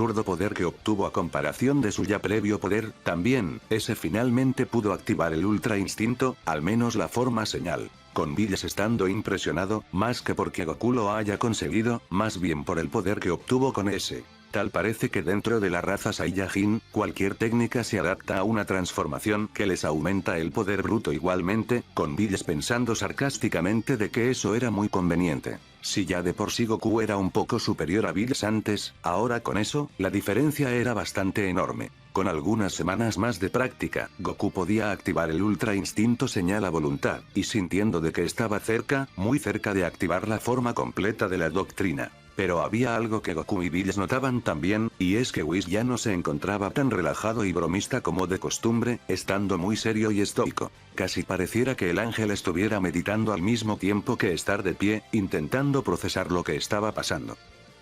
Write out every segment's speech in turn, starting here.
absurdo poder que obtuvo a comparación de su ya previo poder, también, ese finalmente pudo activar el Ultra Instinto, al menos la forma señal. Con Bills estando impresionado, más que porque Goku lo haya conseguido, más bien por el poder que obtuvo con ese. Tal parece que dentro de la raza Saiyajin, cualquier técnica se adapta a una transformación que les aumenta el poder bruto igualmente, con Bills pensando sarcásticamente de que eso era muy conveniente. Si ya de por sí Goku era un poco superior a Bills antes, ahora con eso, la diferencia era bastante enorme. Con algunas semanas más de práctica, Goku podía activar el Ultra Instinto señal a voluntad, y sintiendo de que estaba cerca, muy cerca de activar la forma completa de la doctrina. Pero había algo que Goku y Bills notaban también, y es que Whis ya no se encontraba tan relajado y bromista como de costumbre, estando muy serio y estoico. Casi pareciera que el ángel estuviera meditando al mismo tiempo que estar de pie, intentando procesar lo que estaba pasando.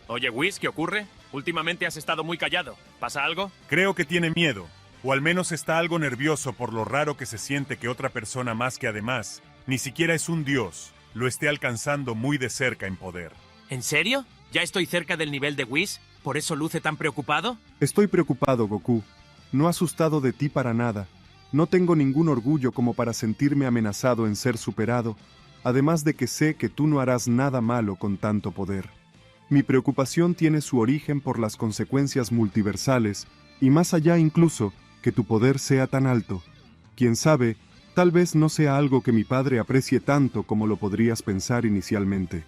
Oye, Whis, ¿qué ocurre? Últimamente has estado muy callado. ¿Pasa algo? Creo que tiene miedo, o al menos está algo nervioso por lo raro que se siente que otra persona más que además, ni siquiera es un dios, lo esté alcanzando muy de cerca en poder. ¿En serio? ¿Ya estoy cerca del nivel de Whis? ¿Por eso luce tan preocupado? Estoy preocupado, Goku. No asustado de ti para nada. No tengo ningún orgullo como para sentirme amenazado en ser superado, además de que sé que tú no harás nada malo con tanto poder. Mi preocupación tiene su origen por las consecuencias multiversales, y más allá incluso, que tu poder sea tan alto. Quién sabe, tal vez no sea algo que mi padre aprecie tanto como lo podrías pensar inicialmente.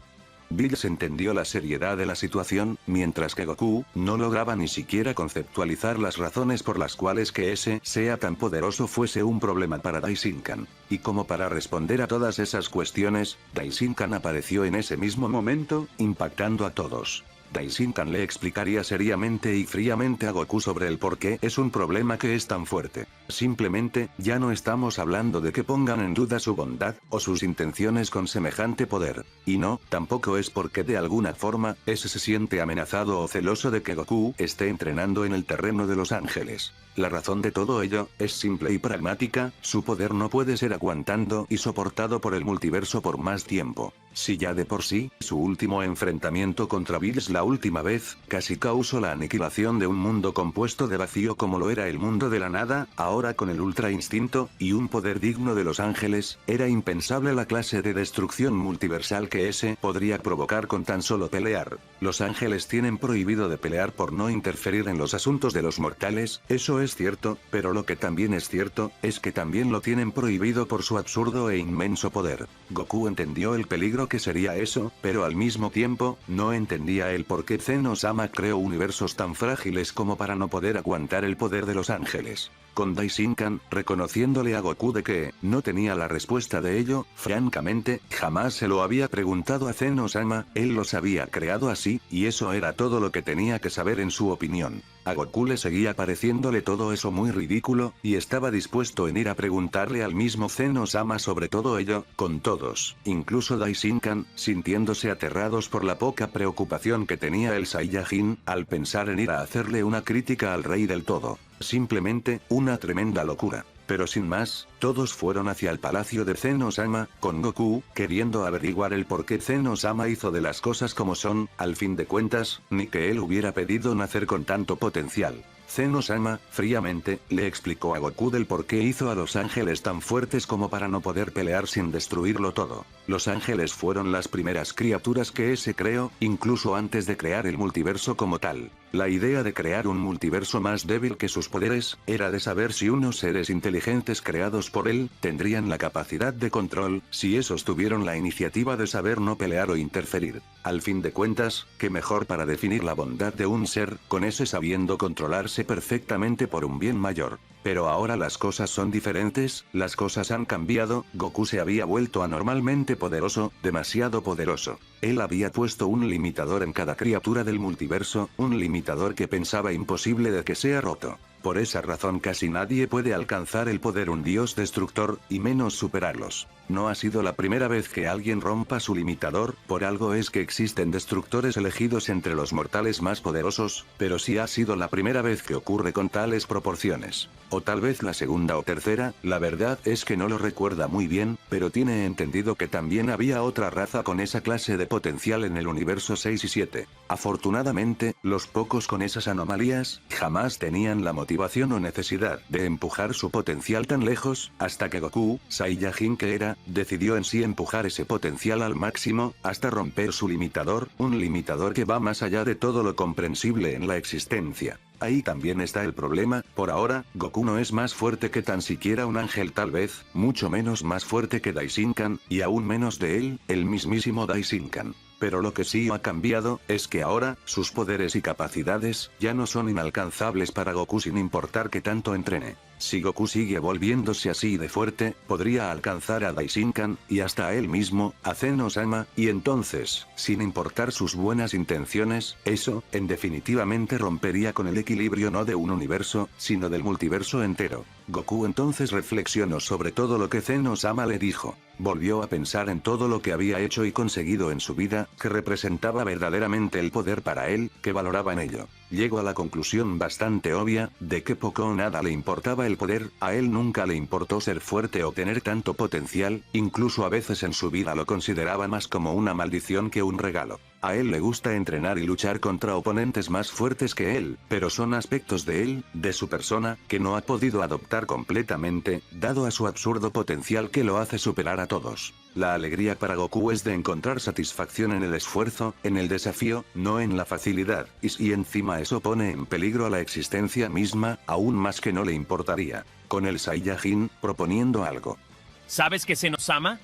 Bills entendió la seriedad de la situación, mientras que Goku no lograba ni siquiera conceptualizar las razones por las cuales que ese sea tan poderoso fuese un problema para Daishinkan. Y como para responder a todas esas cuestiones, Daishinkan apareció en ese mismo momento, impactando a todos. Daishinkan le explicaría seriamente y fríamente a Goku sobre el por qué es un problema que es tan fuerte. Simplemente, ya no estamos hablando de que pongan en duda su bondad, o sus intenciones con semejante poder. Y no, tampoco es porque de alguna forma, ese se siente amenazado o celoso de que Goku esté entrenando en el terreno de los ángeles. La razón de todo ello, es simple y pragmática, su poder no puede ser aguantando y soportado por el multiverso por más tiempo. Si ya de por sí, su último enfrentamiento contra Bills la última vez, casi causó la aniquilación de un mundo compuesto de vacío como lo era el mundo de la nada, ahora con el Ultra Instinto, y un poder digno de los ángeles, era impensable la clase de destrucción multiversal que ese podría provocar con tan solo pelear. Los ángeles tienen prohibido de pelear por no interferir en los asuntos de los mortales, eso es cierto, pero lo que también es cierto, es que también lo tienen prohibido por su absurdo e inmenso poder. Goku entendió el peligro que sería eso, pero al mismo tiempo, no entendía el por qué Zeno-sama creó universos tan frágiles como para no poder aguantar el poder de los ángeles. Con Daishinkan, reconociéndole a Goku de que no tenía la respuesta de ello, francamente, jamás se lo había preguntado a Zeno-sama, él los había creado así, y eso era todo lo que tenía que saber en su opinión. A Goku le seguía pareciéndole todo eso muy ridículo, y estaba dispuesto en ir a preguntarle al mismo Zeno-sama sobre todo ello, con todos, incluso Daishinkan, sintiéndose aterrados por la poca preocupación que tenía el Saiyajin, al pensar en ir a hacerle una crítica al rey del todo. Simplemente, una tremenda locura. Pero sin más, todos fueron hacia el palacio de Zeno-sama, con Goku, queriendo averiguar el por qué Zeno-sama hizo de las cosas como son, al fin de cuentas, ni que él hubiera pedido nacer con tanto potencial. Zeno-sama, fríamente, le explicó a Goku del por qué hizo a los ángeles tan fuertes como para no poder pelear sin destruirlo todo. Los ángeles fueron las primeras criaturas que ese creó, incluso antes de crear el multiverso como tal. La idea de crear un multiverso más débil que sus poderes, era de saber si unos seres inteligentes creados por él, tendrían la capacidad de control, si esos tuvieron la iniciativa de saber no pelear o interferir. Al fin de cuentas, qué mejor para definir la bondad de un ser, con ese sabiendo controlarse perfectamente por un bien mayor. Pero ahora las cosas son diferentes, las cosas han cambiado, Goku se había vuelto anormalmente poderoso, demasiado poderoso. Él había puesto un limitador en cada criatura del multiverso, un limitador que pensaba imposible de que sea roto. Por esa razón casi nadie puede alcanzar el poder un dios destructor, y menos superarlos. No ha sido la primera vez que alguien rompa su limitador, por algo es que existen destructores elegidos entre los mortales más poderosos, pero sí ha sido la primera vez que ocurre con tales proporciones. O tal vez la segunda o tercera, la verdad es que no lo recuerda muy bien, pero tiene entendido que también había otra raza con esa clase de potencial en el universo 6 y 7. Afortunadamente, los pocos con esas anomalías, jamás tenían la motivación o necesidad de empujar su potencial tan lejos, hasta que Goku, Saiyajin que era, decidió en sí empujar ese potencial al máximo, hasta romper su limitador, un limitador que va más allá de todo lo comprensible en la existencia. Ahí también está el problema, por ahora, Goku no es más fuerte que tan siquiera un ángel tal vez, mucho menos más fuerte que Daishinkan, y aún menos de él, el mismísimo Daishinkan. Pero lo que sí ha cambiado, es que ahora, sus poderes y capacidades, ya no son inalcanzables para Goku sin importar que tanto entrene. Si Goku sigue volviéndose así de fuerte, podría alcanzar a Daishinkan, y hasta a él mismo, a Zenno-sama, y entonces, sin importar sus buenas intenciones, eso, en definitivamente rompería con el equilibrio no de un universo, sino del multiverso entero. Goku entonces reflexionó sobre todo lo que Zenno-sama le dijo. Volvió a pensar en todo lo que había hecho y conseguido en su vida, que representaba verdaderamente el poder para él, que valoraba en ello. Llegó a la conclusión bastante obvia, de que poco o nada le importaba el poder, a él nunca le importó ser fuerte o tener tanto potencial, incluso a veces en su vida lo consideraba más como una maldición que un regalo. A él le gusta entrenar y luchar contra oponentes más fuertes que él, pero son aspectos de él, de su persona, que no ha podido adoptar completamente, dado a su absurdo potencial que lo hace superar a todos. La alegría para Goku es de encontrar satisfacción en el esfuerzo, en el desafío, no en la facilidad, y si encima eso pone en peligro a la existencia misma, aún más que no le importaría. Con el Saiyajin, proponiendo algo. ¿Sabes que Zenno-sama?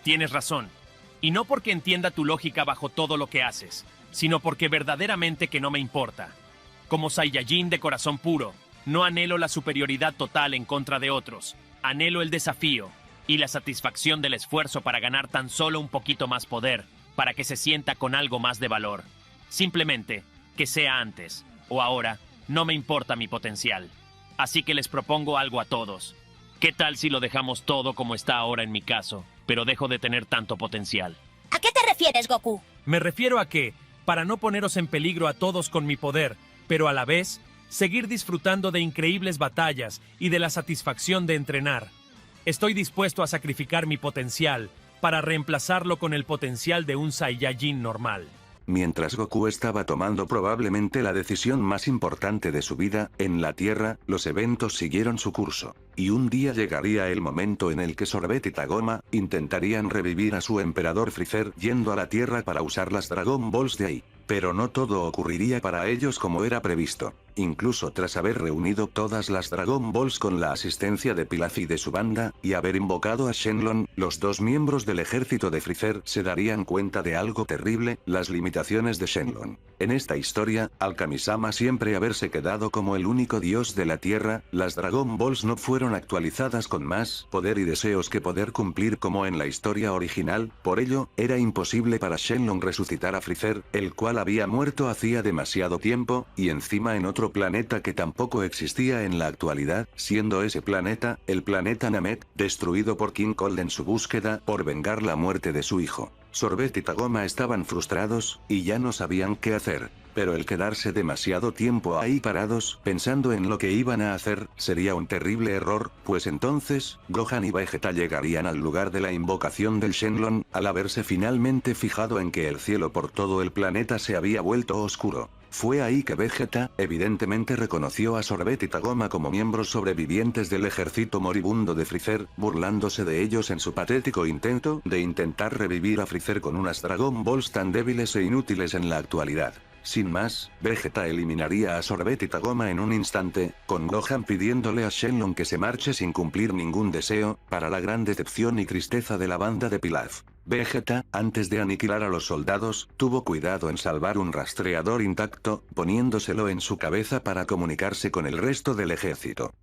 Tienes razón. Y no porque entienda tu lógica bajo todo lo que haces, sino porque verdaderamente que no me importa. Como Saiyajin de corazón puro, no anhelo la superioridad total en contra de otros. Anhelo el desafío y la satisfacción del esfuerzo para ganar tan solo un poquito más poder, para que se sienta con algo más de valor. Simplemente, que sea antes o ahora, no me importa mi potencial. Así que les propongo algo a todos. ¿Qué tal si lo dejamos todo como está ahora en mi caso, pero dejo de tener tanto potencial? ¿A qué te refieres, Goku? Me refiero a que, para no poneros en peligro a todos con mi poder, pero a la vez, seguir disfrutando de increíbles batallas y de la satisfacción de entrenar. Estoy dispuesto a sacrificar mi potencial para reemplazarlo con el potencial de un Saiyajin normal. Mientras Goku estaba tomando probablemente la decisión más importante de su vida, en la Tierra, los eventos siguieron su curso. Y un día llegaría el momento en el que Sorbet y Tagoma intentarían revivir a su emperador Freezer yendo a la Tierra para usar las Dragon Balls de ahí. Pero no todo ocurriría para ellos como era previsto. Incluso tras haber reunido todas las Dragon Balls con la asistencia de Pilaf y de su banda, y haber invocado a Shenlong, los dos miembros del ejército de Freezer se darían cuenta de algo terrible, las limitaciones de Shenlong. En esta historia, al Kamisama siempre haberse quedado como el único dios de la Tierra, las Dragon Balls no fueron actualizadas con más poder y deseos que poder cumplir como en la historia original, por ello, era imposible para Shenlong resucitar a Freezer, el cual había muerto hacía demasiado tiempo, y encima en otro planeta que tampoco existía en la actualidad, siendo ese planeta, el planeta Namek, destruido por King Cold en su búsqueda por vengar la muerte de su hijo. Sorbet y Tagoma estaban frustrados, y ya no sabían qué hacer. Pero el quedarse demasiado tiempo ahí parados, pensando en lo que iban a hacer, sería un terrible error, pues entonces, Gohan y Vegeta llegarían al lugar de la invocación del Shenlong, al haberse finalmente fijado en que el cielo por todo el planeta se había vuelto oscuro. Fue ahí que Vegeta, evidentemente reconoció a Sorbet y Tagoma como miembros sobrevivientes del ejército moribundo de Freezer, burlándose de ellos en su patético intento de intentar revivir a Freezer con unas Dragon Balls tan débiles e inútiles en la actualidad. Sin más, Vegeta eliminaría a Sorbet y Tagoma en un instante, con Gohan pidiéndole a Shenlong que se marche sin cumplir ningún deseo, para la gran decepción y tristeza de la banda de Pilaf. Vegeta, antes de aniquilar a los soldados, tuvo cuidado en salvar un rastreador intacto, poniéndoselo en su cabeza para comunicarse con el resto del ejército.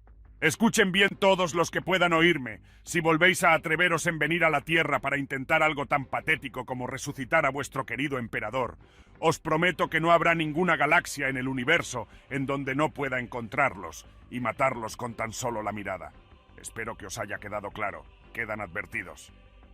Escuchen bien todos los que puedan oírme. Si volvéis a atreveros en venir a la Tierra para intentar algo tan patético como resucitar a vuestro querido emperador, Os prometo que no habrá ninguna galaxia en el universo en donde no pueda encontrarlos y matarlos con tan solo la mirada. Espero que os haya quedado claro. Quedan advertidos.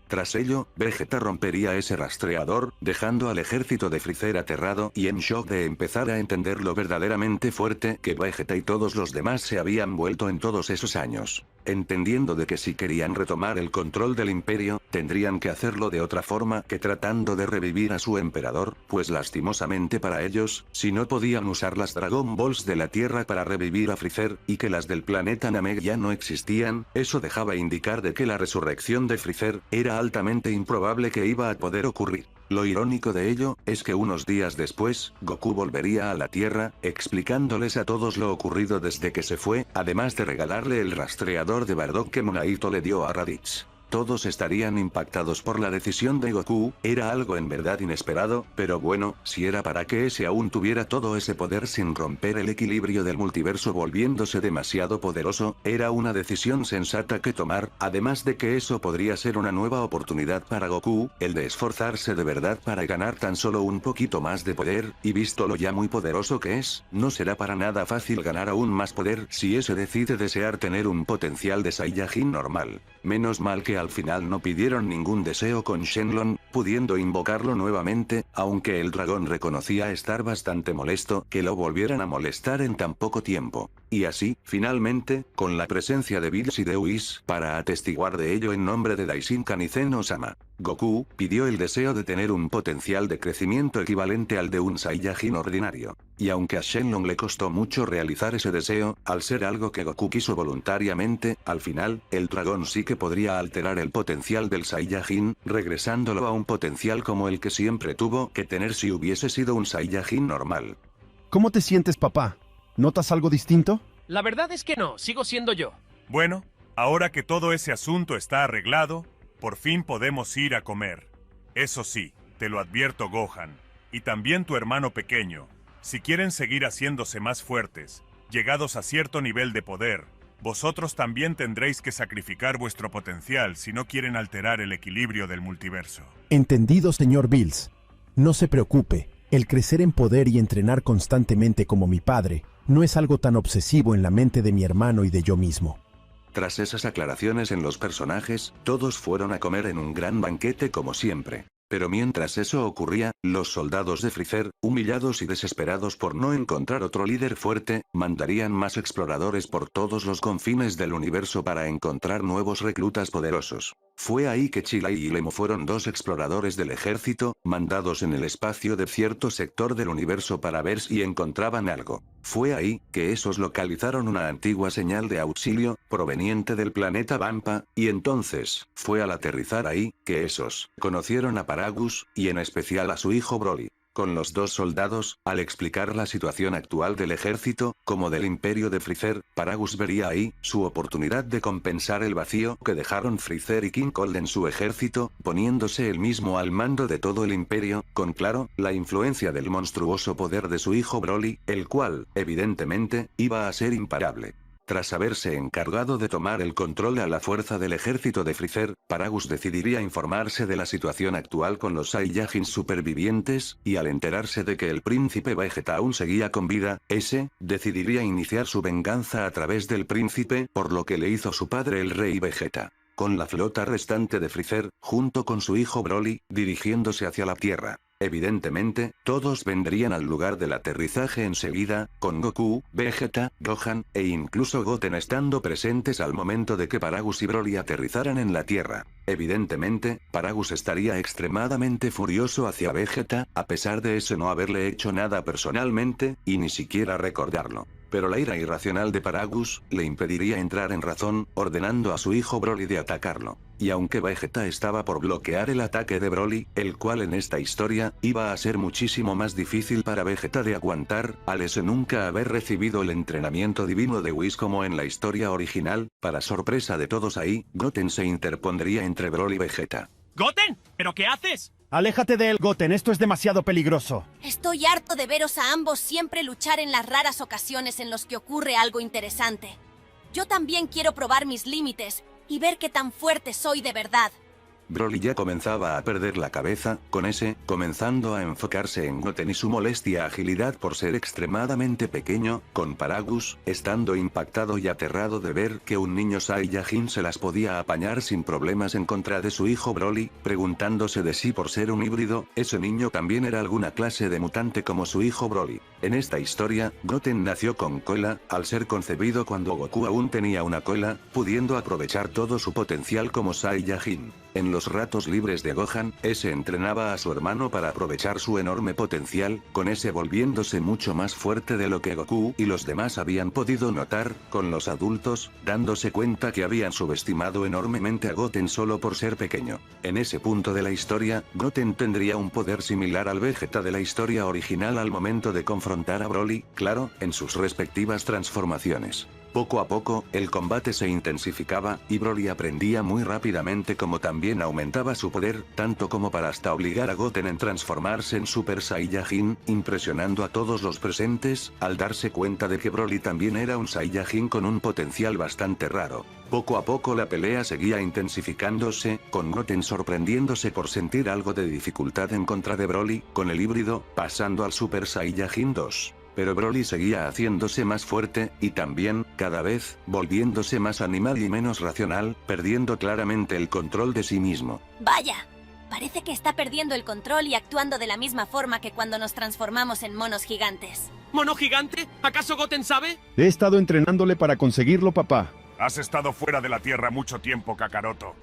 Tras ello, Vegeta rompería ese rastreador, dejando al ejército de Freezer aterrado y en shock de empezar a entender lo verdaderamente fuerte que Vegeta y todos los demás se habían vuelto en todos esos años. Entendiendo de que si querían retomar el control del imperio, tendrían que hacerlo de otra forma que tratando de revivir a su emperador, pues lastimosamente para ellos, si no podían usar las Dragon Balls de la Tierra para revivir a Freezer, y que las del planeta Namek ya no existían, eso dejaba indicar de que la resurrección de Freezer era altamente improbable que iba a poder ocurrir. Lo irónico de ello, es que unos días después, Goku volvería a la Tierra, explicándoles a todos lo ocurrido desde que se fue, además de regalarle el rastreador de Bardock que Monaito le dio a Raditz. Todos estarían impactados por la decisión de Goku, era algo en verdad inesperado, pero bueno, si era para que ese aún tuviera todo ese poder sin romper el equilibrio del multiverso volviéndose demasiado poderoso, era una decisión sensata que tomar, además de que eso podría ser una nueva oportunidad para Goku, el de esforzarse de verdad para ganar tan solo un poquito más de poder, y visto lo ya muy poderoso que es, no será para nada fácil ganar aún más poder si ese decide desear tener un potencial de Saiyajin normal. Menos mal que al final no pidieron ningún deseo con Shenlong, pudiendo invocarlo nuevamente, aunque el dragón reconocía estar bastante molesto que lo volvieran a molestar en tan poco tiempo. Y así, finalmente, con la presencia de Bills y de Whis, para atestiguar de ello en nombre de Daishinkan y Zen-Osama, Goku pidió el deseo de tener un potencial de crecimiento equivalente al de un Saiyajin ordinario. Y aunque a Shenlong le costó mucho realizar ese deseo, al ser algo que Goku quiso voluntariamente, al final, el dragón sí que podría alterar el potencial del Saiyajin, regresándolo a un potencial como el que siempre tuvo que tener si hubiese sido un Saiyajin normal. ¿Cómo te sientes, papá? ¿Notas algo distinto? La verdad es que no, sigo siendo yo. Bueno, ahora que todo ese asunto está arreglado, por fin podemos ir a comer. Eso sí, te lo advierto, Gohan, y también tu hermano pequeño, si quieren seguir haciéndose más fuertes, llegados a cierto nivel de poder, vosotros también tendréis que sacrificar vuestro potencial si no quieren alterar el equilibrio del multiverso. Entendido, señor Bills. No se preocupe, el crecer en poder y entrenar constantemente como mi padre no es algo tan obsesivo en la mente de mi hermano y de yo mismo. Tras esas aclaraciones en los personajes, todos fueron a comer en un gran banquete como siempre. Pero mientras eso ocurría, los soldados de Freezer, humillados y desesperados por no encontrar otro líder fuerte, mandarían más exploradores por todos los confines del universo para encontrar nuevos reclutas poderosos. Fue ahí que Chilai y Lemo fueron dos exploradores del ejército, mandados en el espacio de cierto sector del universo para ver si encontraban algo. Fue ahí que esos localizaron una antigua señal de auxilio, proveniente del planeta Vampa, y entonces, fue al aterrizar ahí, que esos conocieron a Paragus, y en especial a su hijo Broly. Con los dos soldados, al explicar la situación actual del ejército, como del imperio de Freezer, Paragus vería ahí su oportunidad de compensar el vacío que dejaron Freezer y King Cold en su ejército, poniéndose él mismo al mando de todo el imperio, con claro, la influencia del monstruoso poder de su hijo Broly, el cual, evidentemente, iba a ser imparable. Tras haberse encargado de tomar el control a la fuerza del ejército de Freezer, Paragus decidiría informarse de la situación actual con los Saiyajins supervivientes, y al enterarse de que el príncipe Vegeta aún seguía con vida, ese, decidiría iniciar su venganza a través del príncipe, por lo que le hizo su padre el rey Vegeta. Con la flota restante de Freezer, junto con su hijo Broly, dirigiéndose hacia la Tierra. Evidentemente, todos vendrían al lugar del aterrizaje enseguida, con Goku, Vegeta, Gohan, e incluso Goten estando presentes al momento de que Paragus y Broly aterrizaran en la Tierra. Evidentemente, Paragus estaría extremadamente furioso hacia Vegeta, a pesar de ese no haberle hecho nada personalmente, y ni siquiera recordarlo. Pero la ira irracional de Paragus le impediría entrar en razón, ordenando a su hijo Broly de atacarlo. Y aunque Vegeta estaba por bloquear el ataque de Broly, el cual en esta historia, iba a ser muchísimo más difícil para Vegeta de aguantar, al ese nunca haber recibido el entrenamiento divino de Whis como en la historia original, para sorpresa de todos ahí, Goten se interpondría entre Broly y Vegeta. ¡Goten! ¿Pero qué haces? Aléjate de él, Goten, esto es demasiado peligroso. Estoy harto de veros a ambos siempre luchar en las raras ocasiones en los que ocurre algo interesante. Yo también quiero probar mis límites y ver qué tan fuerte soy de verdad. Broly ya comenzaba a perder la cabeza, con ese, comenzando a enfocarse en Goten y su molestia agilidad por ser extremadamente pequeño, con Paragus, estando impactado y aterrado de ver que un niño Saiyajin se las podía apañar sin problemas en contra de su hijo Broly, preguntándose de si por ser un híbrido, ese niño también era alguna clase de mutante como su hijo Broly. En esta historia, Goten nació con cola, al ser concebido cuando Goku aún tenía una cola, pudiendo aprovechar todo su potencial como Saiyajin. En los ratos libres de Gohan, ese entrenaba a su hermano para aprovechar su enorme potencial, con ese volviéndose mucho más fuerte de lo que Goku y los demás habían podido notar, con los adultos, dándose cuenta que habían subestimado enormemente a Goten solo por ser pequeño. En ese punto de la historia, Goten tendría un poder similar al Vegeta de la historia original al momento de confrontar a Broly, claro, en sus respectivas transformaciones. Poco a poco, el combate se intensificaba, y Broly aprendía muy rápidamente como también aumentaba su poder, tanto como para hasta obligar a Goten en transformarse en Super Saiyajin, impresionando a todos los presentes, al darse cuenta de que Broly también era un Saiyajin con un potencial bastante raro. Poco a poco la pelea seguía intensificándose, con Goten sorprendiéndose por sentir algo de dificultad en contra de Broly, con el híbrido, pasando al Super Saiyajin 2. Pero Broly seguía haciéndose más fuerte, y también, cada vez, volviéndose más animal y menos racional, perdiendo claramente el control de sí mismo. Vaya, parece que está perdiendo el control y actuando de la misma forma que cuando nos transformamos en monos gigantes. ¿Mono gigante? ¿Acaso Goten sabe? He estado entrenándole para conseguirlo, papá. Has estado fuera de la Tierra mucho tiempo, Kakaroto.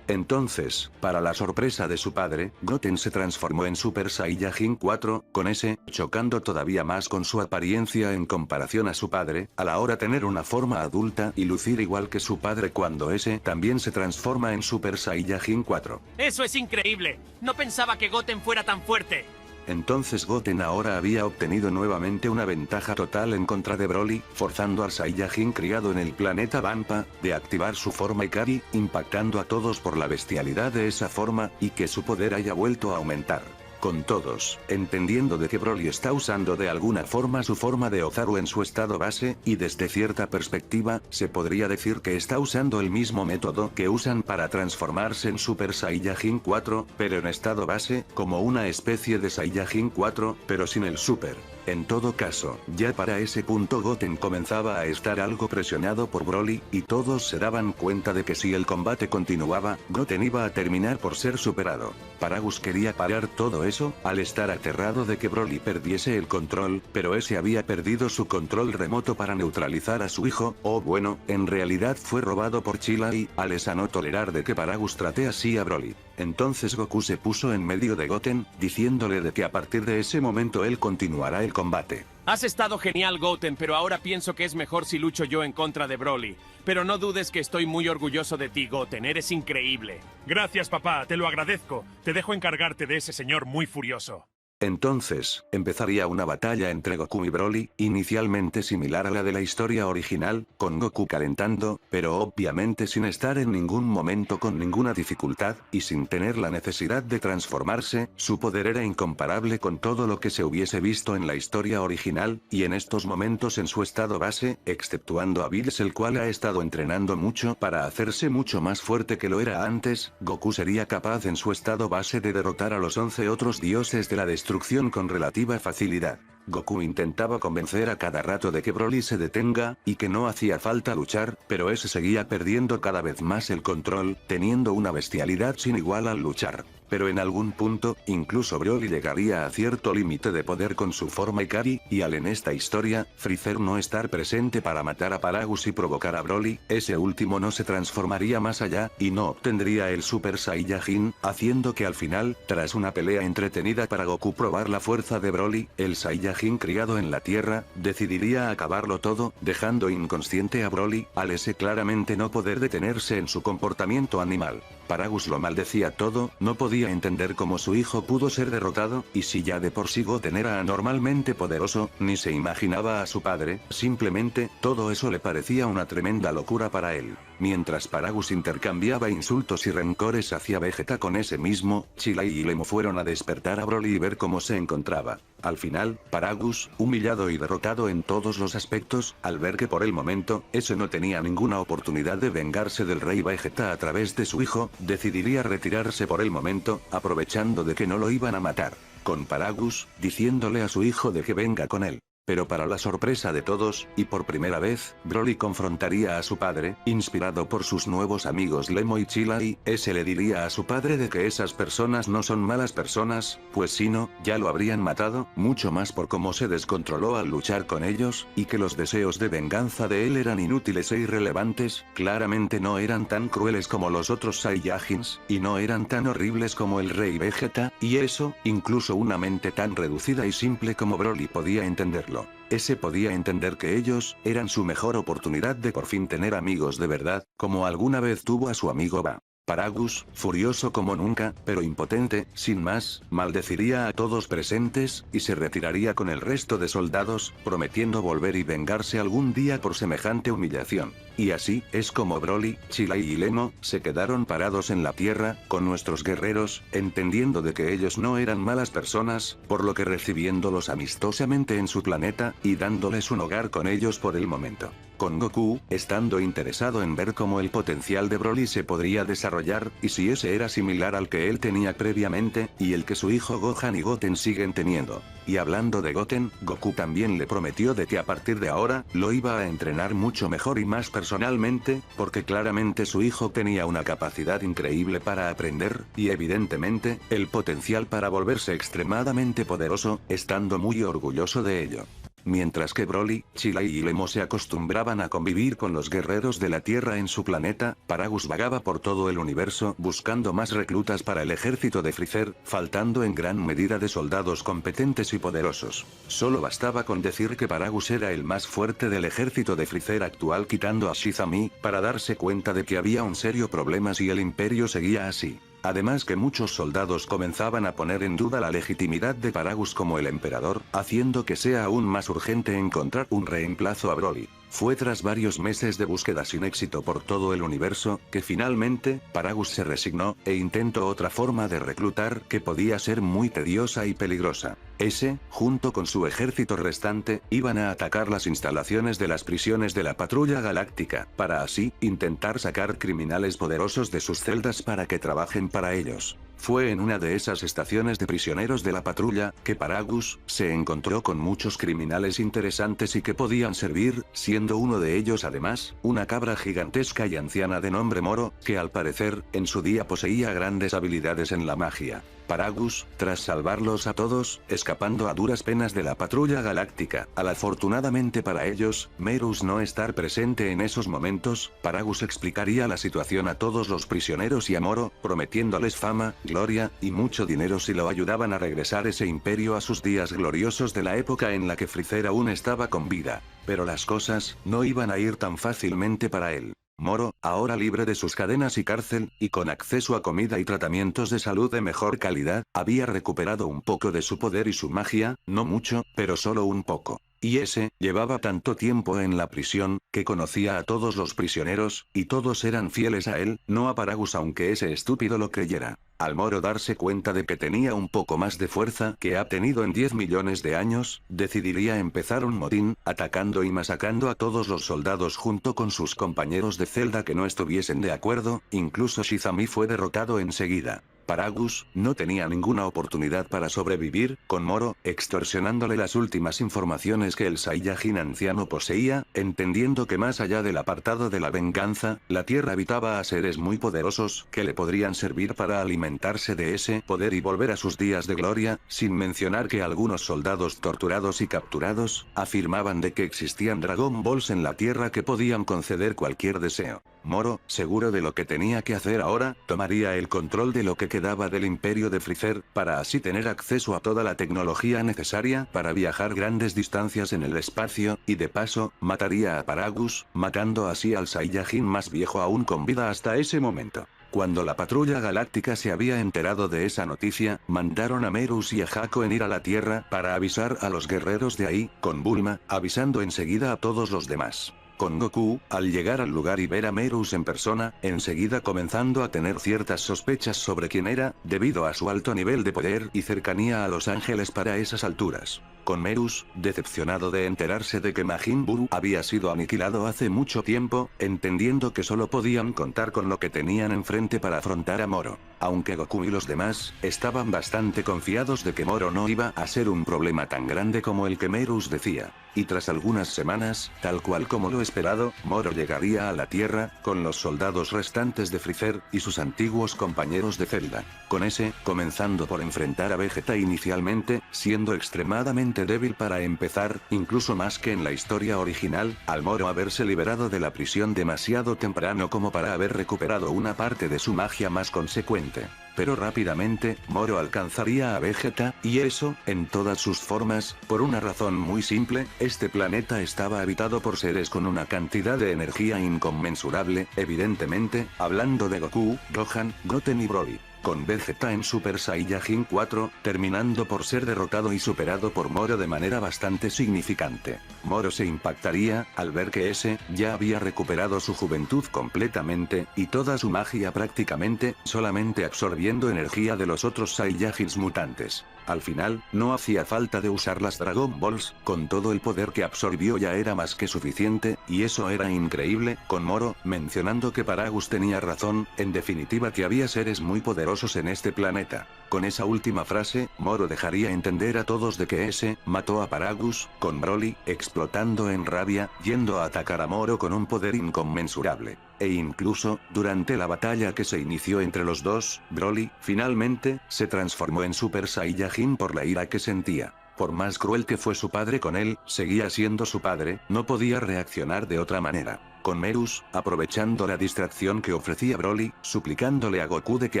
Entonces, para la sorpresa de su padre, Goten se transformó en Super Saiyajin 4, con ese, chocando todavía más con su apariencia en comparación a su padre, al ahora tener una forma adulta y lucir igual que su padre cuando ese también se transforma en Super Saiyajin 4. ¡Eso es increíble! No pensaba que Goten fuera tan fuerte. Entonces Goten ahora había obtenido nuevamente una ventaja total en contra de Broly, forzando al Saiyajin criado en el planeta Vampa, de activar su forma Ikari, impactando a todos por la bestialidad de esa forma, y que su poder haya vuelto a aumentar. Con todos, entendiendo de que Broly está usando de alguna forma su forma de Ozaru en su estado base, y desde cierta perspectiva, se podría decir que está usando el mismo método que usan para transformarse en Super Saiyajin 4, pero en estado base, como una especie de Saiyajin 4, pero sin el Super. En todo caso, ya para ese punto Goten comenzaba a estar algo presionado por Broly, y todos se daban cuenta de que si el combate continuaba, Goten iba a terminar por ser superado. Paragus quería parar todo eso, al estar aterrado de que Broly perdiese el control, pero ese había perdido su control remoto para neutralizar a su hijo, o bueno, en realidad fue robado por Chillay, al esa no tolerar de que Paragus trate así a Broly. Entonces Goku se puso en medio de Goten, diciéndole de que a partir de ese momento él continuará el combate. Has estado genial, Goten, pero ahora pienso que es mejor si lucho yo en contra de Broly. Pero no dudes que estoy muy orgulloso de ti, Goten, eres increíble. Gracias, papá, te lo agradezco. Te dejo encargarte de ese señor muy furioso. Entonces, empezaría una batalla entre Goku y Broly, inicialmente similar a la de la historia original, con Goku calentando, pero obviamente sin estar en ningún momento con ninguna dificultad, y sin tener la necesidad de transformarse, su poder era incomparable con todo lo que se hubiese visto en la historia original, y en estos momentos en su estado base, exceptuando a Bills el cual ha estado entrenando mucho para hacerse mucho más fuerte que lo era antes, Goku sería capaz en su estado base de derrotar a los 11 otros dioses de la destrucción con relativa facilidad. Goku intentaba convencer a cada rato de que Broly se detenga, y que no hacía falta luchar, pero ese seguía perdiendo cada vez más el control, teniendo una bestialidad sin igual al luchar. Pero en algún punto, incluso Broly llegaría a cierto límite de poder con su forma Ikari, y al en esta historia, Freezer no estar presente para matar a Paragus y provocar a Broly, ese último no se transformaría más allá, y no obtendría el Super Saiyajin, haciendo que al final, tras una pelea entretenida para Goku probar la fuerza de Broly, el Saiyajin criado en la Tierra, decidiría acabarlo todo, dejando inconsciente a Broly, al ese claramente no poder detenerse en su comportamiento animal. Paragus lo maldecía todo, no podía entender cómo su hijo pudo ser derrotado, y si ya de por sí Goten era anormalmente poderoso, ni se imaginaba a su padre, simplemente, todo eso le parecía una tremenda locura para él. Mientras Paragus intercambiaba insultos y rencores hacia Vegeta con ese mismo, Chillay y Lemo fueron a despertar a Broly y ver cómo se encontraba. Al final, Paragus, humillado y derrotado en todos los aspectos, al ver que por el momento, ese no tenía ninguna oportunidad de vengarse del rey Vegeta a través de su hijo, decidiría retirarse por el momento, aprovechando de que no lo iban a matar. Con Paragus, diciéndole a su hijo de que venga con él. Pero para la sorpresa de todos, y por primera vez, Broly confrontaría a su padre, inspirado por sus nuevos amigos Lemo y Chila, y ese le diría a su padre de que esas personas no son malas personas, pues si no, ya lo habrían matado, mucho más por cómo se descontroló al luchar con ellos, y que los deseos de venganza de él eran inútiles e irrelevantes, claramente no eran tan crueles como los otros Saiyajins, y no eran tan horribles como el Rey Vegeta, y eso, incluso una mente tan reducida y simple como Broly podía entenderlo. Ese podía entender que ellos eran su mejor oportunidad de por fin tener amigos de verdad, como alguna vez tuvo a su amigo Ba. Paragus, furioso como nunca, pero impotente, sin más, maldeciría a todos presentes, y se retiraría con el resto de soldados, prometiendo volver y vengarse algún día por semejante humillación. Y así, es como Broly, Chila y Lemo, se quedaron parados en la tierra, con nuestros guerreros, entendiendo de que ellos no eran malas personas, por lo que recibiéndolos amistosamente en su planeta, y dándoles un hogar con ellos por el momento. Con Goku, estando interesado en ver cómo el potencial de Broly se podría desarrollar, y si ese era similar al que él tenía previamente, y el que su hijo Gohan y Goten siguen teniendo. Y hablando de Goten, Goku también le prometió de que a partir de ahora, lo iba a entrenar mucho mejor y más personalmente, porque claramente su hijo tenía una capacidad increíble para aprender, y evidentemente, el potencial para volverse extremadamente poderoso, estando muy orgulloso de ello. Mientras que Broly, Chila y Lemo se acostumbraban a convivir con los guerreros de la Tierra en su planeta, Paragus vagaba por todo el universo buscando más reclutas para el ejército de Freezer, faltando en gran medida de soldados competentes y poderosos. Solo bastaba con decir que Paragus era el más fuerte del ejército de Freezer actual quitando a Shizami, para darse cuenta de que había un serio problema si el imperio seguía así. Además que muchos soldados comenzaban a poner en duda la legitimidad de Paragus como el emperador, haciendo que sea aún más urgente encontrar un reemplazo a Broly. Fue tras varios meses de búsqueda sin éxito por todo el universo, que finalmente, Paragus se resignó, e intentó otra forma de reclutar que podía ser muy tediosa y peligrosa. Ese, junto con su ejército restante, iban a atacar las instalaciones de las prisiones de la Patrulla Galáctica, para así, intentar sacar criminales poderosos de sus celdas para que trabajen para ellos. Fue en una de esas estaciones de prisioneros de la patrulla, que Paragus se encontró con muchos criminales interesantes y que podían servir, siendo uno de ellos además, una cabra gigantesca y anciana de nombre Moro, que al parecer, en su día poseía grandes habilidades en la magia. Paragus, tras salvarlos a todos, escapando a duras penas de la Patrulla Galáctica, al afortunadamente para ellos, Merus no estar presente en esos momentos, Paragus explicaría la situación a todos los prisioneros y a Moro, prometiéndoles fama, gloria, y mucho dinero si lo ayudaban a regresar ese imperio a sus días gloriosos de la época en la que Freezer aún estaba con vida. Pero las cosas, no iban a ir tan fácilmente para él. Moro, ahora libre de sus cadenas y cárcel, y con acceso a comida y tratamientos de salud de mejor calidad, había recuperado un poco de su poder y su magia, no mucho, pero solo un poco. Y ese, llevaba tanto tiempo en la prisión, que conocía a todos los prisioneros, y todos eran fieles a él, no a Paragus aunque ese estúpido lo creyera. Al Moro darse cuenta de que tenía un poco más de fuerza que ha tenido en 10 millones de años, decidiría empezar un motín, atacando y masacrando a todos los soldados junto con sus compañeros de celda que no estuviesen de acuerdo, incluso Shizami fue derrotado enseguida. Paragus no tenía ninguna oportunidad para sobrevivir, con Moro extorsionándole las últimas informaciones que el Saiyajin anciano poseía, entendiendo que más allá del apartado de la venganza, la Tierra habitaba a seres muy poderosos que le podrían servir para alimentarse de ese poder y volver a sus días de gloria, sin mencionar que algunos soldados torturados y capturados afirmaban de que existían Dragon Balls en la Tierra que podían conceder cualquier deseo. Moro, seguro de lo que tenía que hacer ahora, tomaría el control de lo que quedaba del imperio de Freezer, para así tener acceso a toda la tecnología necesaria para viajar grandes distancias en el espacio, y de paso, mataría a Paragus, matando así al Saiyajin más viejo aún con vida hasta ese momento. Cuando la Patrulla Galáctica se había enterado de esa noticia, mandaron a Merus y a Jaco en ir a la Tierra para avisar a los guerreros de ahí, con Bulma, avisando enseguida a todos los demás. Con Goku, al llegar al lugar y ver a Merus en persona, enseguida comenzando a tener ciertas sospechas sobre quién era, debido a su alto nivel de poder y cercanía a los ángeles para esas alturas. Con Merus, decepcionado de enterarse de que Majin Buu había sido aniquilado hace mucho tiempo, entendiendo que solo podían contar con lo que tenían enfrente para afrontar a Moro. Aunque Goku y los demás estaban bastante confiados de que Moro no iba a ser un problema tan grande como el que Merus decía. Y tras algunas semanas, tal cual como lo esperado, Moro llegaría a la Tierra, con los soldados restantes de Freezer, y sus antiguos compañeros de celda. Con ese, comenzando por enfrentar a Vegeta inicialmente, siendo extremadamente débil para empezar, incluso más que en la historia original, al Moro haberse liberado de la prisión demasiado temprano como para haber recuperado una parte de su magia más consecuente. Pero rápidamente, Moro alcanzaría a Vegeta, y eso, en todas sus formas, por una razón muy simple, este planeta estaba habitado por seres con una cantidad de energía inconmensurable, evidentemente, hablando de Goku, Gohan, Goten y Broly. Con Vegeta en Super Saiyajin 4, terminando por ser derrotado y superado por Moro de manera bastante significante. Moro se impactaría, al ver que ese, ya había recuperado su juventud completamente, y toda su magia prácticamente, solamente absorbiendo energía de los otros Saiyajins mutantes. Al final, no hacía falta de usar las Dragon Balls, con todo el poder que absorbió ya era más que suficiente, y eso era increíble, con Moro, mencionando que Paragus tenía razón, en definitiva que había seres muy poderosos en este planeta. Con esa última frase, Moro dejaría entender a todos de que ese, mató a Paragus, con Broly, explotando en rabia, yendo a atacar a Moro con un poder inconmensurable. E incluso, durante la batalla que se inició entre los dos, Broly, finalmente, se transformó en Super Saiyajin por la ira que sentía. Por más cruel que fue su padre con él, seguía siendo su padre, no podía reaccionar de otra manera. Con Merus, aprovechando la distracción que ofrecía Broly, suplicándole a Goku de que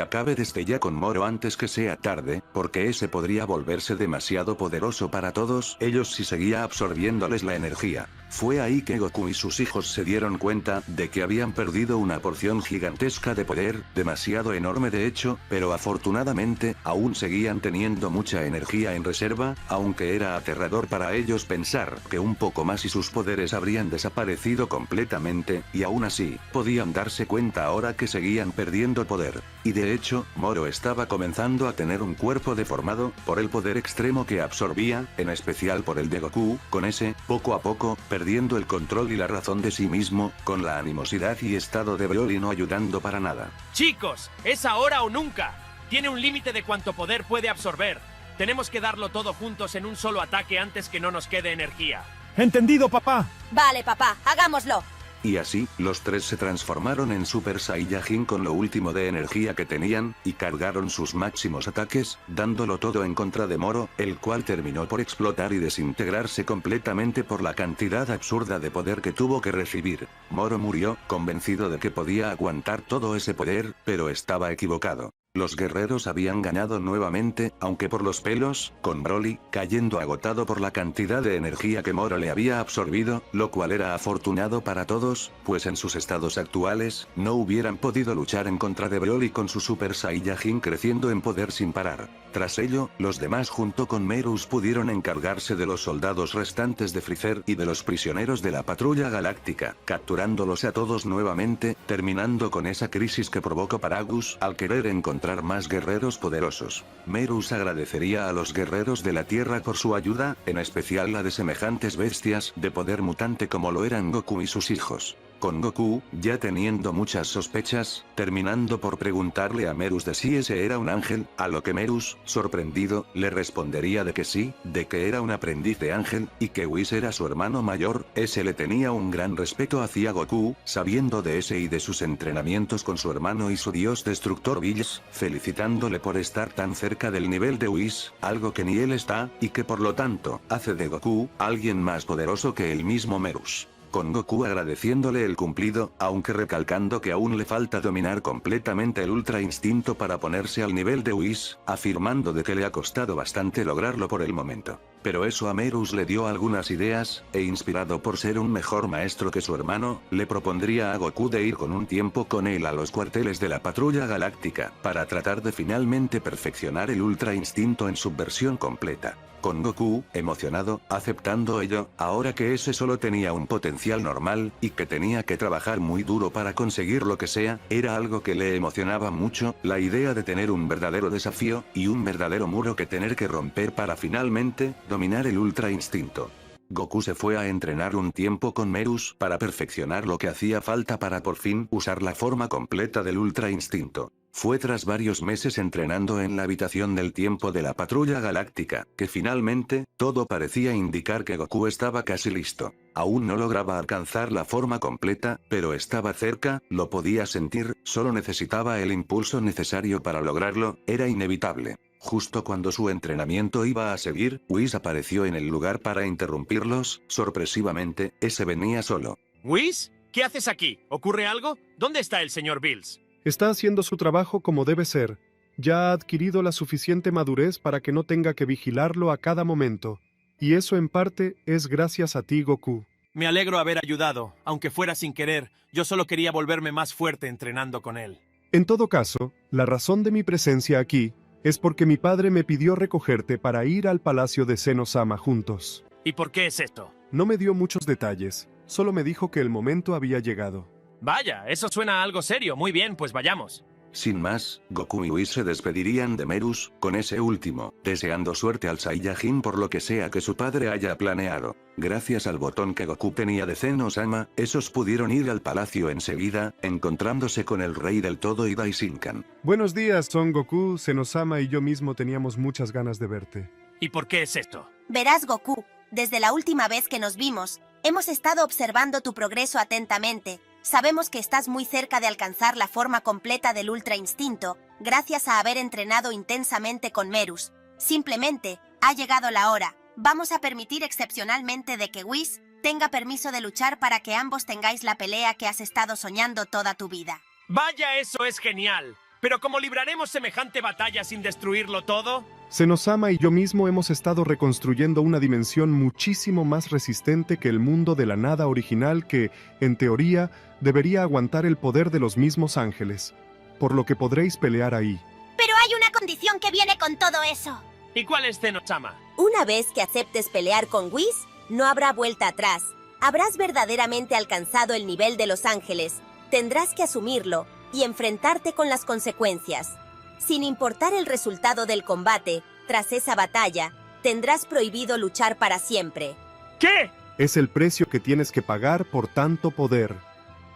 acabe desde ya con Moro antes que sea tarde, porque ese podría volverse demasiado poderoso para todos ellos si seguía absorbiéndoles la energía. Fue ahí que Goku y sus hijos se dieron cuenta de que habían perdido una porción gigantesca de poder, demasiado enorme de hecho, pero afortunadamente, aún seguían teniendo mucha energía en reserva, aunque era aterrador para ellos pensar que un poco más y sus poderes habrían desaparecido completamente, y aún así, podían darse cuenta ahora que seguían perdiendo poder. Y de hecho, Moro estaba comenzando a tener un cuerpo deformado, por el poder extremo que absorbía, en especial por el de Goku, con ese, poco a poco, perdiendo el control y la razón de sí mismo, con la animosidad y estado de Broly no ayudando para nada. Chicos, es ahora o nunca. Tiene un límite de cuánto poder puede absorber. Tenemos que darlo todo juntos en un solo ataque antes que no nos quede energía. Entendido, papá. Vale, papá, hagámoslo. Y así, los tres se transformaron en Super Saiyajin con lo último de energía que tenían, y cargaron sus máximos ataques, dándolo todo en contra de Moro, el cual terminó por explotar y desintegrarse completamente por la cantidad absurda de poder que tuvo que recibir. Moro murió, convencido de que podía aguantar todo ese poder, pero estaba equivocado. Los guerreros habían ganado nuevamente, aunque por los pelos, con Broly, cayendo agotado por la cantidad de energía que Moro le había absorbido, lo cual era afortunado para todos, pues en sus estados actuales, no hubieran podido luchar en contra de Broly con su Super Saiyajin creciendo en poder sin parar. Tras ello, los demás junto con Merus pudieron encargarse de los soldados restantes de Freezer y de los prisioneros de la Patrulla Galáctica, capturándolos a todos nuevamente, terminando con esa crisis que provocó Paragus al querer encontrar más guerreros poderosos. Merus agradecería a los guerreros de la Tierra por su ayuda, en especial la de semejantes bestias de poder mutante como lo eran Goku y sus hijos. Con Goku, ya teniendo muchas sospechas, terminando por preguntarle a Merus de si ese era un ángel, a lo que Merus, sorprendido, le respondería de que sí, de que era un aprendiz de ángel, y que Whis era su hermano mayor. Ese le tenía un gran respeto hacia Goku, sabiendo de ese y de sus entrenamientos con su hermano y su dios destructor Bills, felicitándole por estar tan cerca del nivel de Whis, algo que ni él está, y que por lo tanto, hace de Goku, alguien más poderoso que el mismo Merus. Con Goku agradeciéndole el cumplido, aunque recalcando que aún le falta dominar completamente el Ultra Instinto para ponerse al nivel de Whis, afirmando de que le ha costado bastante lograrlo por el momento. Pero eso a Merus le dio algunas ideas, e inspirado por ser un mejor maestro que su hermano, le propondría a Goku de ir con un tiempo con él a los cuarteles de la Patrulla Galáctica, para tratar de finalmente perfeccionar el Ultra Instinto en su versión completa. Con Goku, emocionado, aceptando ello, ahora que ese solo tenía un potencial normal, y que tenía que trabajar muy duro para conseguir lo que sea, era algo que le emocionaba mucho, la idea de tener un verdadero desafío, y un verdadero muro que tener que romper para finalmente, dominar el Ultra Instinto. Goku se fue a entrenar un tiempo con Merus para perfeccionar lo que hacía falta para por fin usar la forma completa del Ultra Instinto. Fue tras varios meses entrenando en la habitación del tiempo de la Patrulla Galáctica, que finalmente, todo parecía indicar que Goku estaba casi listo. Aún no lograba alcanzar la forma completa, pero estaba cerca, lo podía sentir, solo necesitaba el impulso necesario para lograrlo, era inevitable. Justo cuando su entrenamiento iba a seguir, Whis apareció en el lugar para interrumpirlos, sorpresivamente, ese venía solo. ¿Whis? ¿Qué haces aquí? ¿Ocurre algo? ¿Dónde está el señor Bills? Está haciendo su trabajo como debe ser. Ya ha adquirido la suficiente madurez para que no tenga que vigilarlo a cada momento. Y eso en parte es gracias a ti, Goku. Me alegro haber ayudado, aunque fuera sin querer. Yo solo quería volverme más fuerte entrenando con él. En todo caso, la razón de mi presencia aquí es porque mi padre me pidió recogerte para ir al palacio de Zeno-sama juntos. ¿Y por qué es esto? No me dio muchos detalles, solo me dijo que el momento había llegado. Vaya, eso suena a algo serio. Muy bien, pues vayamos. Sin más, Goku y Whis se despedirían de Merus, con ese último, deseando suerte al Saiyajin por lo que sea que su padre haya planeado. Gracias al botón que Goku tenía de Zeno-sama, esos pudieron ir al palacio enseguida, encontrándose con el rey del todo y Daishinkan. Buenos días, Son Goku, Zeno-sama y yo mismo teníamos muchas ganas de verte. ¿Y por qué es esto? Verás, Goku, desde la última vez que nos vimos, hemos estado observando tu progreso atentamente. Sabemos que estás muy cerca de alcanzar la forma completa del Ultra Instinto, gracias a haber entrenado intensamente con Merus. Simplemente, ha llegado la hora. Vamos a permitir excepcionalmente de que Whis tenga permiso de luchar para que ambos tengáis la pelea que has estado soñando toda tu vida. ¡Vaya, eso es genial! ¿Pero cómo libraremos semejante batalla sin destruirlo todo? Zeno-sama y yo mismo hemos estado reconstruyendo una dimensión muchísimo más resistente que el mundo de la nada original que, en teoría, debería aguantar el poder de los mismos ángeles. Por lo que podréis pelear ahí. Pero hay una condición que viene con todo eso. ¿Y cuál es Zeno-sama? Una vez que aceptes pelear con Whis, no habrá vuelta atrás. Habrás verdaderamente alcanzado el nivel de los ángeles. Tendrás que asumirlo y enfrentarte con las consecuencias. Sin importar el resultado del combate, tras esa batalla, tendrás prohibido luchar para siempre. ¿Qué? Es el precio que tienes que pagar por tanto poder.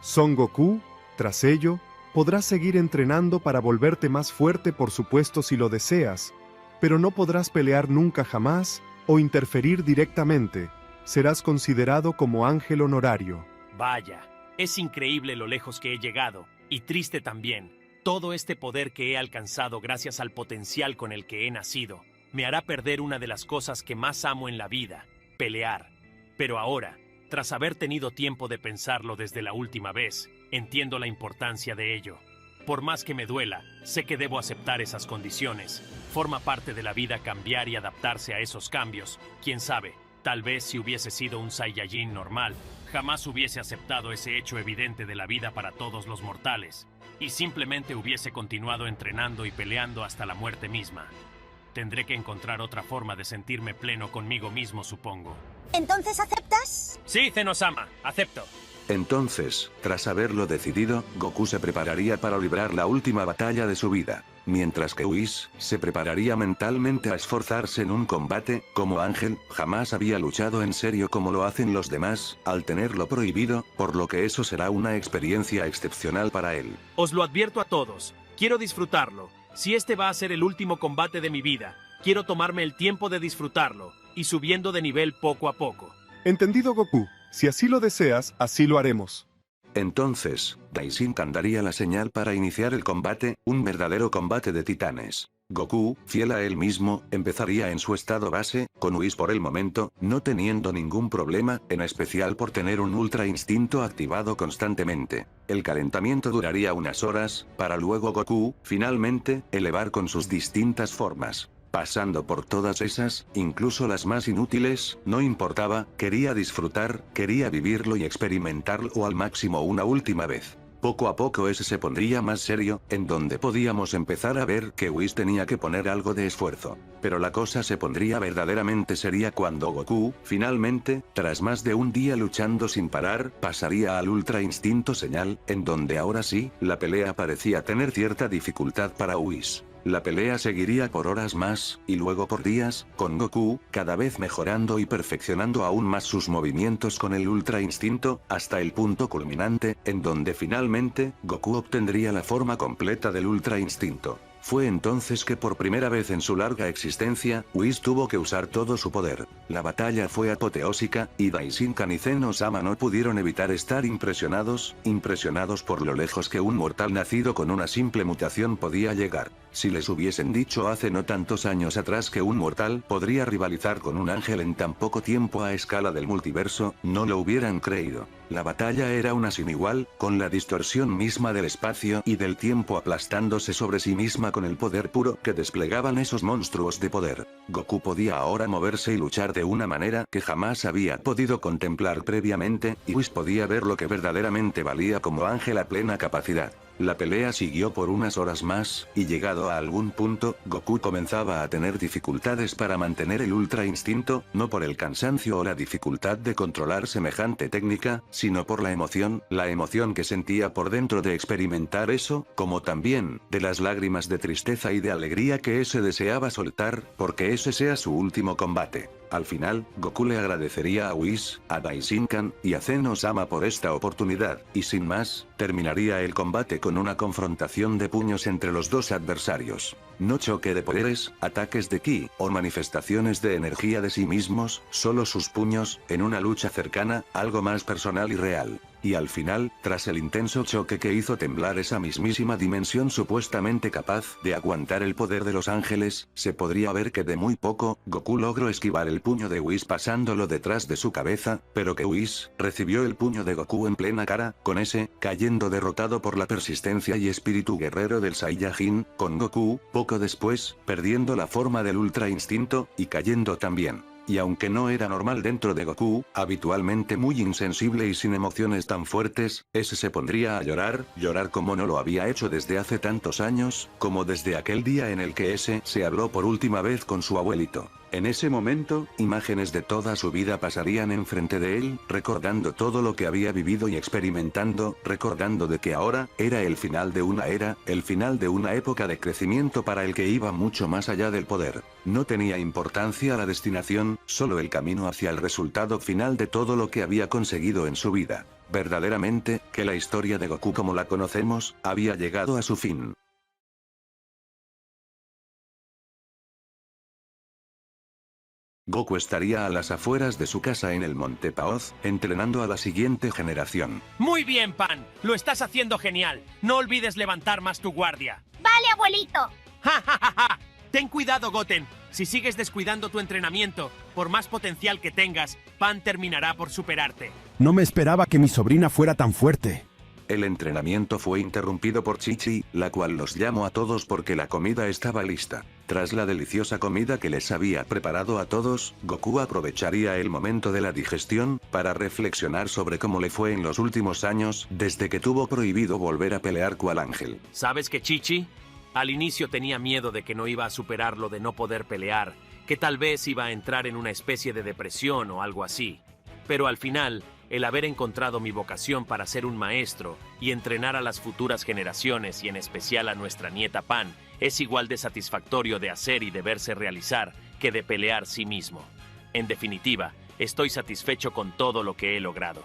Son Goku, tras ello, podrás seguir entrenando para volverte más fuerte, por supuesto, si lo deseas, pero no podrás pelear nunca jamás o interferir directamente. Serás considerado como ángel honorario. Vaya, es increíble lo lejos que he llegado, y triste también. Todo este poder que he alcanzado gracias al potencial con el que he nacido, me hará perder una de las cosas que más amo en la vida, pelear. Pero ahora, tras haber tenido tiempo de pensarlo desde la última vez, entiendo la importancia de ello. Por más que me duela, sé que debo aceptar esas condiciones. Forma parte de la vida cambiar y adaptarse a esos cambios. Quién sabe, tal vez si hubiese sido un Saiyajin normal, jamás hubiese aceptado ese hecho evidente de la vida para todos los mortales, y simplemente hubiese continuado entrenando y peleando hasta la muerte misma. Tendré que encontrar otra forma de sentirme pleno conmigo mismo, supongo. ¿Entonces aceptas? Sí, Zeno-sama, acepto. Entonces, tras haberlo decidido, Goku se prepararía para librar la última batalla de su vida, mientras que Whis se prepararía mentalmente a esforzarse en un combate. Como ángel, jamás había luchado en serio como lo hacen los demás, al tenerlo prohibido, por lo que eso será una experiencia excepcional para él. Os lo advierto a todos, quiero disfrutarlo. Si este va a ser el último combate de mi vida, quiero tomarme el tiempo de disfrutarlo, y subiendo de nivel poco a poco. Entendido, Goku. Si así lo deseas, así lo haremos. Entonces, Daishinkan daría la señal para iniciar el combate, un verdadero combate de titanes. Goku, fiel a él mismo, empezaría en su estado base, con Whis por el momento, no teniendo ningún problema, en especial por tener un Ultra Instinto activado constantemente. El calentamiento duraría unas horas, para luego Goku, finalmente, elevar con sus distintas formas. Pasando por todas esas, incluso las más inútiles, no importaba, quería disfrutar, quería vivirlo y experimentarlo al máximo una última vez. Poco a poco ese se pondría más serio, en donde podíamos empezar a ver que Whis tenía que poner algo de esfuerzo. Pero la cosa se pondría verdaderamente seria cuando Goku, finalmente, tras más de un día luchando sin parar, pasaría al Ultra Instinto Señal, en donde ahora sí, la pelea parecía tener cierta dificultad para Whis. La pelea seguiría por horas más, y luego por días, con Goku, cada vez mejorando y perfeccionando aún más sus movimientos con el Ultra Instinto, hasta el punto culminante, en donde finalmente, Goku obtendría la forma completa del Ultra Instinto. Fue entonces que por primera vez en su larga existencia, Whis tuvo que usar todo su poder. La batalla fue apoteósica, y Daishinkan y Zeno-sama no pudieron evitar estar impresionados por lo lejos que un mortal nacido con una simple mutación podía llegar. Si les hubiesen dicho hace no tantos años atrás que un mortal podría rivalizar con un ángel en tan poco tiempo a escala del multiverso, no lo hubieran creído. La batalla era una sin igual, con la distorsión misma del espacio y del tiempo aplastándose sobre sí misma con el poder puro que desplegaban esos monstruos de poder. Goku podía ahora moverse y luchar de una manera que jamás había podido contemplar previamente, y Whis podía ver lo que verdaderamente valía como ángel a plena capacidad. La pelea siguió por unas horas más, y llegado a algún punto, Goku comenzaba a tener dificultades para mantener el Ultra Instinto, no por el cansancio o la dificultad de controlar semejante técnica, sino por la emoción que sentía por dentro de experimentar eso, como también, de las lágrimas de tristeza y de alegría que ese deseaba soltar, porque ese sea su último combate. Al final, Goku le agradecería a Whis, a Daishinkan, y a Zeno-sama por esta oportunidad, y sin más, terminaría el combate con una confrontación de puños entre los dos adversarios. No choque de poderes, ataques de ki, o manifestaciones de energía de sí mismos, solo sus puños, en una lucha cercana, algo más personal y real. Y al final, tras el intenso choque que hizo temblar esa mismísima dimensión supuestamente capaz de aguantar el poder de los ángeles, se podría ver que de muy poco, Goku logró esquivar el puño de Whis pasándolo detrás de su cabeza, pero que Whis recibió el puño de Goku en plena cara, con ese, cayendo derrotado por la persistencia y espíritu guerrero del Saiyajin, con Goku, poco después, perdiendo la forma del Ultra Instinto, y cayendo también. Y aunque no era normal dentro de Goku, habitualmente muy insensible y sin emociones tan fuertes, ese se pondría a llorar como no lo había hecho desde hace tantos años, como desde aquel día en el que ese se habló por última vez con su abuelito. En ese momento, imágenes de toda su vida pasarían enfrente de él, recordando todo lo que había vivido y experimentando, recordando de que ahora, era el final de una era, el final de una época de crecimiento para el que iba mucho más allá del poder. No tenía importancia la destinación, solo el camino hacia el resultado final de todo lo que había conseguido en su vida. Verdaderamente, que la historia de Goku como la conocemos, había llegado a su fin. Goku estaría a las afueras de su casa en el Monte Paoz, entrenando a la siguiente generación. Muy bien, Pan. Lo estás haciendo genial. No olvides levantar más tu guardia. Vale, abuelito. ¡Ja, ja, ja, ja! Ten cuidado, Goten. Si sigues descuidando tu entrenamiento, por más potencial que tengas, Pan terminará por superarte. No me esperaba que mi sobrina fuera tan fuerte. El entrenamiento fue interrumpido por Chi-Chi, la cual los llamó a todos porque la comida estaba lista. Tras la deliciosa comida que les había preparado a todos, Goku aprovecharía el momento de la digestión, para reflexionar sobre cómo le fue en los últimos años, desde que tuvo prohibido volver a pelear cual ángel. ¿Sabes qué, Chi-Chi? Al inicio tenía miedo de que no iba a superar lo de no poder pelear, que tal vez iba a entrar en una especie de depresión o algo así. Pero al final, el haber encontrado mi vocación para ser un maestro y entrenar a las futuras generaciones y en especial a nuestra nieta Pan, es igual de satisfactorio de hacer y de verse realizar que de pelear sí mismo. En definitiva, estoy satisfecho con todo lo que he logrado.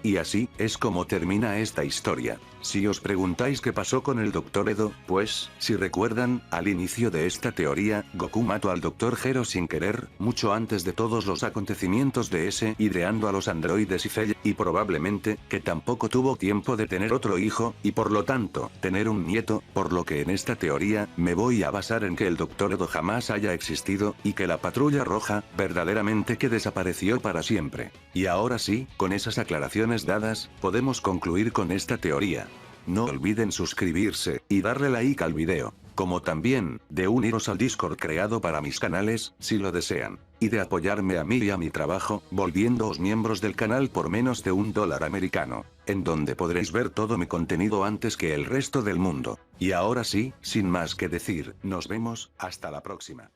Y así, es como termina esta historia. Si os preguntáis qué pasó con el Dr. Edo, pues, si recuerdan, al inicio de esta teoría, Goku mató al Dr. Gero sin querer, mucho antes de todos los acontecimientos de ese, ideando a los androides y Cell, y probablemente, que tampoco tuvo tiempo de tener otro hijo, y por lo tanto, tener un nieto, por lo que en esta teoría, me voy a basar en que el Dr. Edo jamás haya existido, y que la Patrulla Roja, verdaderamente que desapareció para siempre. Y ahora sí, con esas aclaraciones dadas, podemos concluir con esta teoría. No olviden suscribirse, y darle like al video. como también de uniros al Discord creado para mis canales, si lo desean, y de apoyarme a mí y a mi trabajo, volviéndoos miembros del canal por menos de $1 americano, en donde podréis ver todo mi contenido antes que el resto del mundo. Y ahora sí, sin más que decir, nos vemos, hasta la próxima.